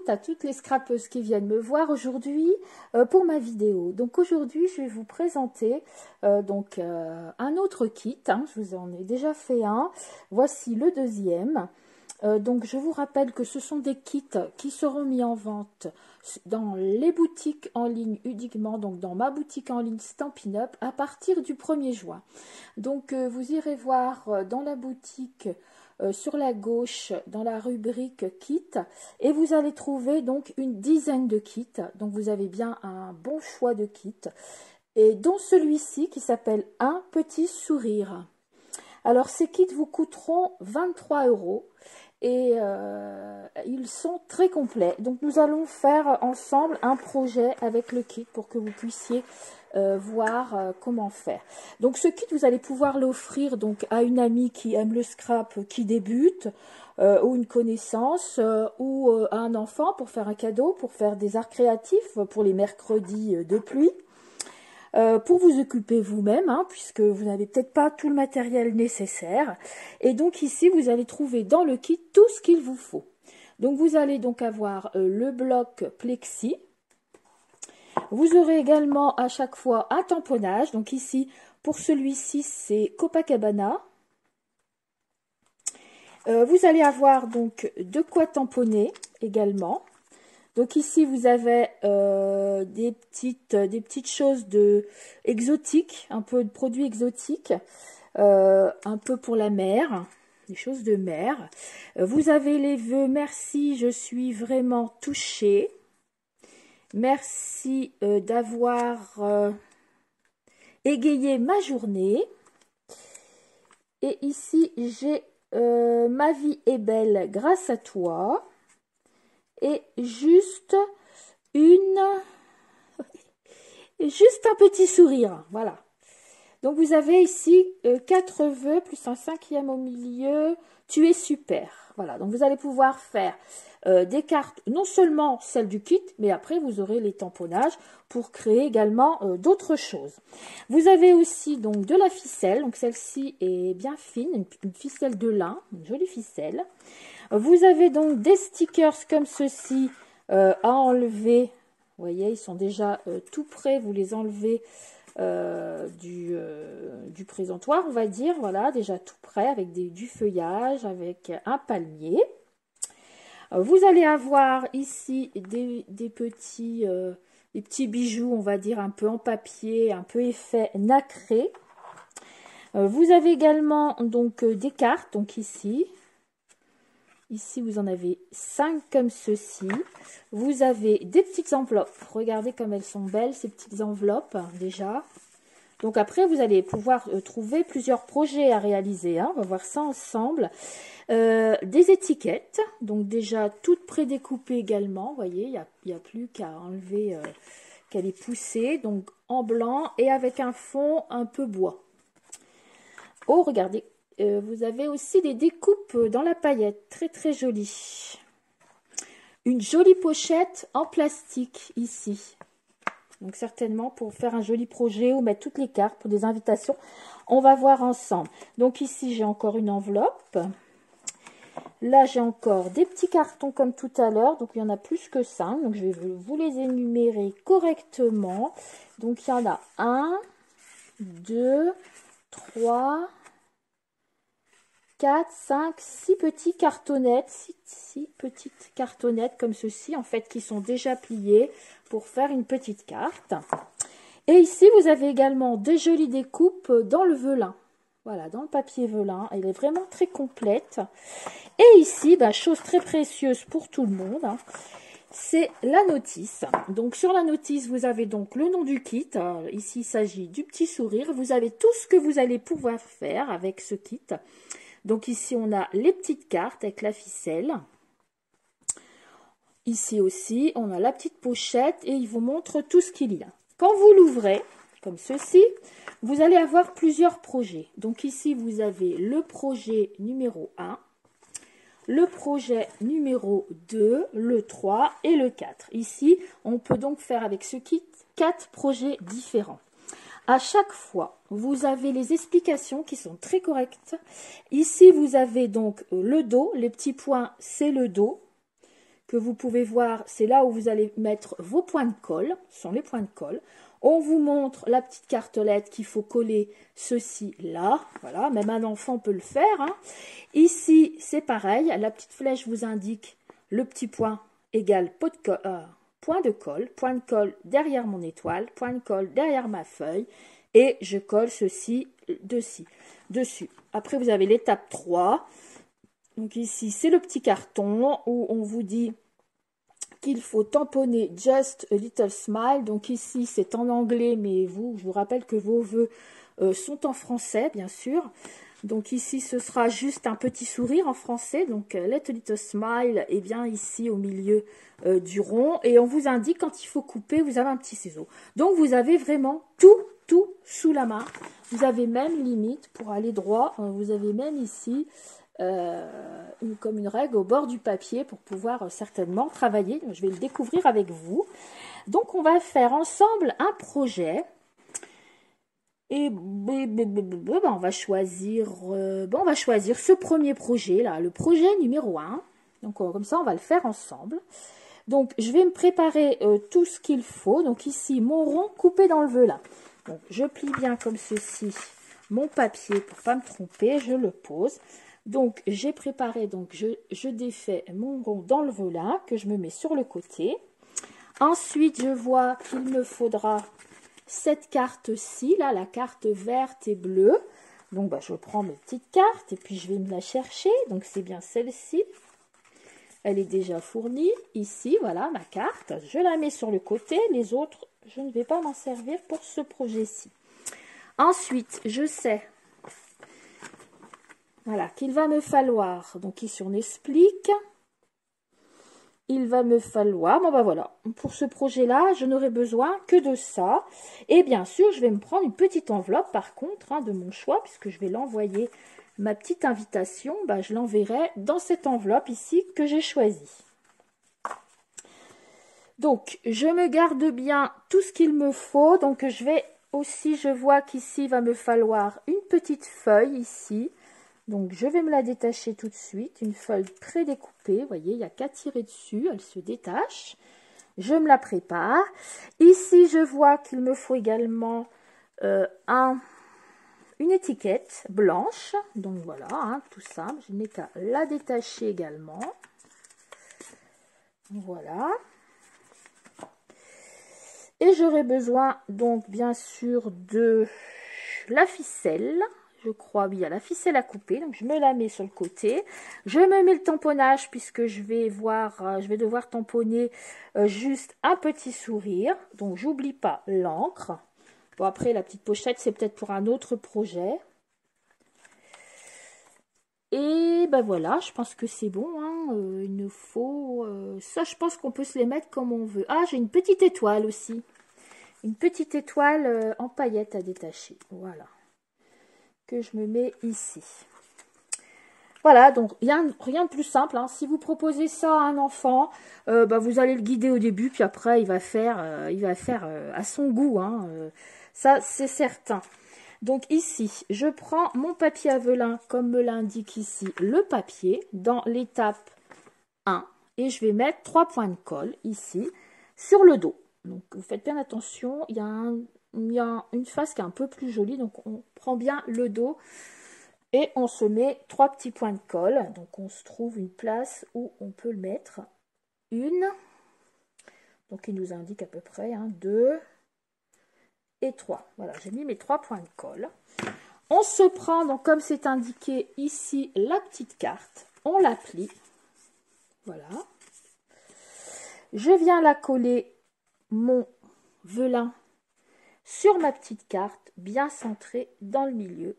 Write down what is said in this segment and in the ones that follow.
à toutes les scrapeuses qui viennent me voir aujourd'hui pour ma vidéo. Donc aujourd'hui, je vais vous présenter un autre kit. Hein, je vous en ai déjà fait un. Voici le deuxième. Donc je vous rappelle que ce sont des kits qui seront mis en vente dans les boutiques en ligne uniquement, donc dans ma boutique en ligne Stampin' Up à partir du 1er juin. Donc vous irez voir dans la boutique sur la gauche dans la rubrique kit et vous allez trouver donc une dizaine de kits. Donc vous avez bien un bon choix de kits et dont celui-ci qui s'appelle Un petit sourire. Alors ces kits vous coûteront 23 € et ils sont très complets. Donc nous allons faire ensemble un projet avec le kit pour que vous puissiez voir comment faire. Donc ce kit, vous allez pouvoir l'offrir donc à une amie qui aime le scrap, qui débute, ou une connaissance, ou à un enfant pour faire un cadeau, pour faire des arts créatifs pour les mercredis de pluie. Pour vous occuper vous-même, hein, puisque vous n'avez peut-être pas tout le matériel nécessaire. Et donc ici, vous allez trouver dans le kit tout ce qu'il vous faut. Donc vous allez donc avoir le bloc plexi. Vous aurez également à chaque fois un tamponnage. Donc ici, pour celui-ci, c'est Copacabana. Vous allez avoir donc de quoi tamponner également. Donc ici, vous avez des petites choses exotiques, un peu de produits exotiques, un peu pour la mer, des choses de mer. Vous avez les vœux, merci, je suis vraiment touchée. Merci d'avoir égayé ma journée. Et ici, j'ai ma vie est belle grâce à toi. Et juste un petit sourire, voilà. Donc vous avez ici 4 vœux plus un 5e au milieu. Tu es super. Voilà, donc vous allez pouvoir faire des cartes, non seulement celles du kit, mais après vous aurez les tamponnages pour créer également d'autres choses. Vous avez aussi donc de la ficelle, donc celle-ci est bien fine, une ficelle de lin, une jolie ficelle. Vous avez donc des stickers comme ceci à enlever. Vous voyez, ils sont déjà tout prêts. Vous les enlevez du présentoir, on va dire. Voilà, déjà tout prêt avec du feuillage, avec un palmier. Vous allez avoir ici des petits bijoux, on va dire, un peu en papier, un peu effet nacré. Vous avez également donc des cartes, donc ici, vous en avez 5 comme ceci. Vous avez des petites enveloppes. Regardez comme elles sont belles, ces petites enveloppes, déjà. Donc après, vous allez pouvoir trouver plusieurs projets à réaliser. Hein. On va voir ça ensemble. Des étiquettes. Donc déjà, toutes prédécoupées également. Vous voyez, il n'y a plus qu'à enlever, qu'à les pousser. Donc en blanc et avec un fond un peu bois. Oh, regardez. Vous avez aussi des découpes dans la paillette, très très jolies. Une jolie pochette en plastique ici. Donc certainement pour faire un joli projet ou mettre toutes les cartes pour des invitations. On va voir ensemble. Donc ici j'ai encore une enveloppe. Là j'ai encore des petits cartons comme tout à l'heure. Donc il y en a plus que 5. Donc je vais vous les énumérer correctement. Donc il y en a 1, 2, 3... 4, 5, 6 petits cartonnettes, 6 petites cartonnettes comme ceci, en fait, qui sont déjà pliées pour faire une petite carte. Et ici, vous avez également de jolies découpes dans le velin. Voilà, dans le papier velin. Elle est vraiment très complète. Et ici, chose très précieuse pour tout le monde, hein, c'est la notice. Donc, sur la notice, vous avez donc le nom du kit. Ici, il s'agit du petit sourire. Vous avez tout ce que vous allez pouvoir faire avec ce kit. Donc ici, on a les petites cartes avec la ficelle. Ici aussi, on a la petite pochette et il vous montre tout ce qu'il y a. Quand vous l'ouvrez, comme ceci, vous allez avoir plusieurs projets. Donc ici, vous avez le projet numéro 1, le projet numéro 2, le 3 et le 4. Ici, on peut donc faire avec ce kit 4 projets différents. À chaque fois, vous avez les explications qui sont très correctes. Ici, vous avez donc le dos. Les petits points, c'est le dos que vous pouvez voir, c'est là où vous allez mettre vos points de colle, ce sont les points de colle. On vous montre la petite cartolette qu'il faut coller ceci là, voilà, même un enfant peut le faire. Hein. Ici, c'est pareil, la petite flèche vous indique le petit point égale point de colle derrière mon étoile, point de colle derrière ma feuille, et je colle ceci dessus. Après, vous avez l'étape 3. Donc ici, c'est le petit carton où on vous dit qu'il faut tamponner Just a Little Smile. Donc ici, c'est en anglais, mais je vous rappelle que vos vœux sont en français, bien sûr. Donc ici, ce sera juste un petit sourire en français. Donc, Let a Little Smile est bien ici au milieu du rond. Et on vous indique quand il faut couper, vous avez un petit ciseau. Donc, vous avez vraiment tout sous la main. Vous avez même limite, pour aller droit, vous avez même ici comme une règle au bord du papier pour pouvoir certainement travailler. Je vais le découvrir avec vous. Donc, on va faire ensemble un projet. Et on va choisir ce premier projet là, le projet numéro 1. Donc comme ça on va le faire ensemble. Donc je vais me préparer tout ce qu'il faut. Donc ici mon rond coupé dans le velin. Donc je plie bien comme ceci mon papier pour pas me tromper, je le pose. Donc j'ai préparé, donc je défais mon rond dans le velin que je me mets sur le côté. Ensuite je vois qu'il me faudra cette carte-ci, là, la carte verte et bleue. Donc, je prends mes petites cartes et puis je vais me la chercher. Donc, c'est bien celle-ci. Elle est déjà fournie. Ici, voilà ma carte. Je la mets sur le côté. Les autres, je ne vais pas m'en servir pour ce projet-ci. Ensuite, je sais voilà, qu'il va me falloir, donc ici on explique, il va me falloir, voilà, pour ce projet-là, je n'aurai besoin que de ça. Et bien sûr, je vais me prendre une petite enveloppe, par contre, de mon choix, puisque je vais l'envoyer, ma petite invitation, je l'enverrai dans cette enveloppe ici que j'ai choisie. Donc, je me garde bien tout ce qu'il me faut. Donc, je vais aussi, je vois qu'ici, il va me falloir une petite feuille ici. Donc, je vais me la détacher tout de suite. Une feuille pré-découpée. Vous voyez, il n'y a qu'à tirer dessus. Elle se détache. Je me la prépare. Ici, je vois qu'il me faut également une étiquette blanche. Donc, voilà, tout simple. Je n'ai qu'à la détacher également. Voilà. Et j'aurai besoin, donc, bien sûr, de la ficelle. Je crois, oui, il y a la ficelle à couper, donc je me la mets sur le côté. Je me mets le tamponnage puisque je vais devoir tamponner juste un petit sourire. Donc, j'oublie pas l'encre. Bon, après, la petite pochette, c'est peut-être pour un autre projet. Et voilà, je pense que c'est bon. Il nous faut... ça, je pense qu'on peut se les mettre comme on veut. Ah, j'ai une petite étoile aussi. Une petite étoile en paillettes à détacher. Voilà. Que je me mets ici. Voilà, donc rien de plus simple. Si vous proposez ça à un enfant, vous allez le guider au début, puis après il va faire à son goût. Ça, c'est certain. Donc ici, je prends mon papier à velin, comme me l'indique ici le papier, dans l'étape 1. Et je vais mettre 3 points de colle ici, sur le dos. Donc vous faites bien attention, il y a une face qui est un peu plus jolie, donc on prend bien le dos et on se met 3 petits points de colle. Donc on se trouve une place où on peut le mettre. Une, donc il nous indique à peu près 2 et 3. Voilà, j'ai mis mes 3 points de colle. On se prend, donc comme c'est indiqué ici, la petite carte, on la plie. Voilà. Je viens la coller, mon velin, sur ma petite carte, bien centrée dans le milieu.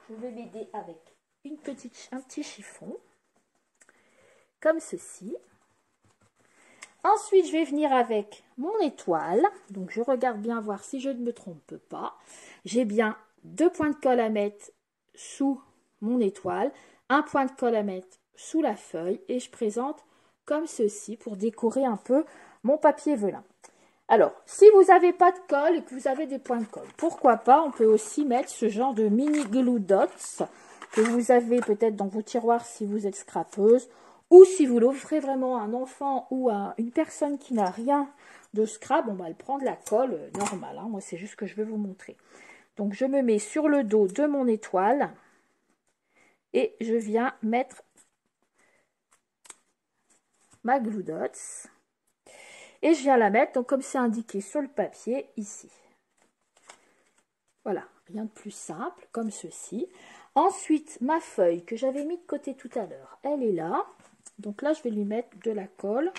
Je vais m'aider avec un petit chiffon, comme ceci. Ensuite, je vais venir avec mon étoile. Donc, je regarde bien voir si je ne me trompe pas. J'ai bien 2 points de colle à mettre sous mon étoile, 1 point de colle à mettre sous la feuille et je présente comme ceci pour décorer un peu mon papier velin. Alors, si vous n'avez pas de colle et que vous avez des points de colle, pourquoi pas, on peut aussi mettre ce genre de mini glue dots que vous avez peut-être dans vos tiroirs si vous êtes scrapeuse Ou si vous l'offrez vraiment à un enfant ou à une personne qui n'a rien de scrap, on va le prendre la colle normale. Hein. Moi, c'est juste que je veux vous montrer. Donc, je me mets sur le dos de mon étoile et je viens mettre ma glue dots. Et je viens la mettre, donc comme c'est indiqué sur le papier, ici. Voilà, rien de plus simple, comme ceci. Ensuite, ma feuille que j'avais mis de côté tout à l'heure, elle est là. Donc là, je vais lui mettre de la colle.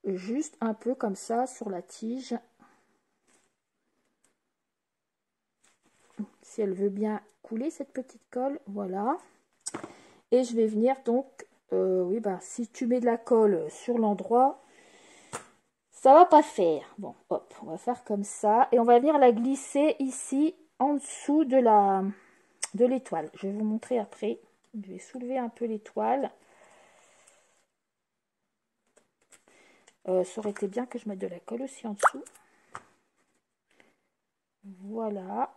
Juste un peu comme ça sur la tige. Si elle veut bien couler cette petite colle, voilà. Et je vais venir donc, oui, ben, si tu mets de la colle sur l'endroit, ça va pas faire. Bon, hop, on va faire comme ça. Et on va venir la glisser ici, en dessous de l'étoile. Je vais vous montrer après. Je vais soulever un peu l'étoile. Ça aurait été bien que je mette de la colle aussi en dessous. Voilà.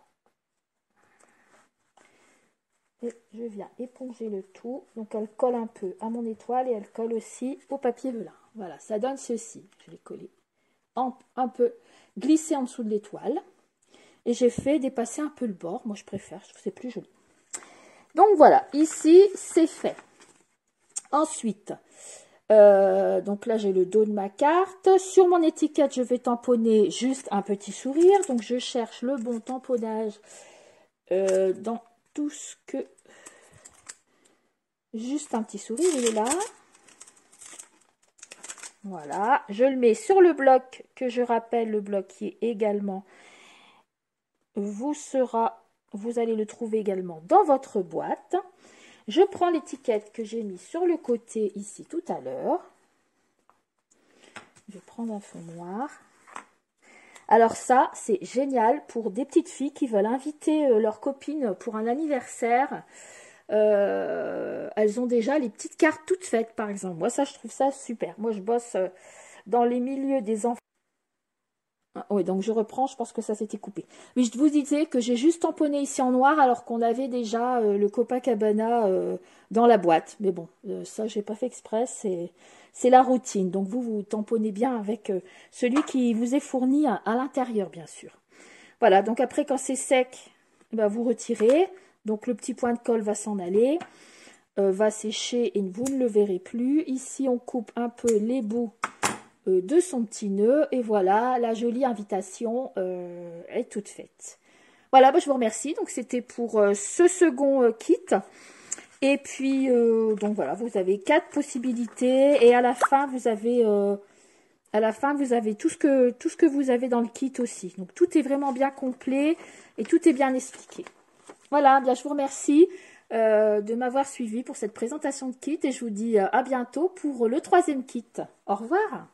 Et je viens éponger le tout. Donc elle colle un peu à mon étoile et elle colle aussi au papier velin. Voilà, ça donne ceci. Je l'ai collé un peu glissé en dessous de l'étoile. Et j'ai fait dépasser un peu le bord. Moi, je préfère, je trouve que c'est plus joli. Donc voilà, ici, c'est fait. Ensuite, donc là, j'ai le dos de ma carte. Sur mon étiquette, je vais tamponner juste un petit sourire. Donc, je cherche le bon tamponnage dans tout ce que... Juste un petit sourire, il est là. Voilà, je le mets sur le bloc, que je rappelle, le bloc qui est également... Vous allez le trouver également dans votre boîte. Je prends l'étiquette que j'ai mis sur le côté ici tout à l'heure. Je vais prendre un fond noir. Alors ça, c'est génial pour des petites filles qui veulent inviter leurs copines pour un anniversaire. Elles ont déjà les petites cartes toutes faites, par exemple. Moi, ça, je trouve ça super. Moi, je bosse dans les milieux des enfants. Ah, oui, donc je reprends, je pense que ça s'était coupé. Mais je vous disais que j'ai juste tamponné ici en noir alors qu'on avait déjà le Copacabana dans la boîte. Mais bon, ça, j'ai pas fait exprès, c'est la routine. Donc vous tamponnez bien avec celui qui vous est fourni à l'intérieur, bien sûr. Voilà, donc après, quand c'est sec, ben, vous retirez. Donc le petit point de colle va s'en aller, va sécher et vous ne le verrez plus. Ici, on coupe un peu les bouts de son petit nœud et voilà, la jolie invitation est toute faite. Voilà, bah, je vous remercie. Donc c'était pour ce second kit. Et puis donc voilà, vous avez 4 possibilités et à la fin vous avez tout ce que vous avez dans le kit aussi. Donc tout est vraiment bien complet et tout est bien expliqué. Voilà, bien je vous remercie de m'avoir suivi pour cette présentation de kit et je vous dis à bientôt pour le 3e kit. Au revoir.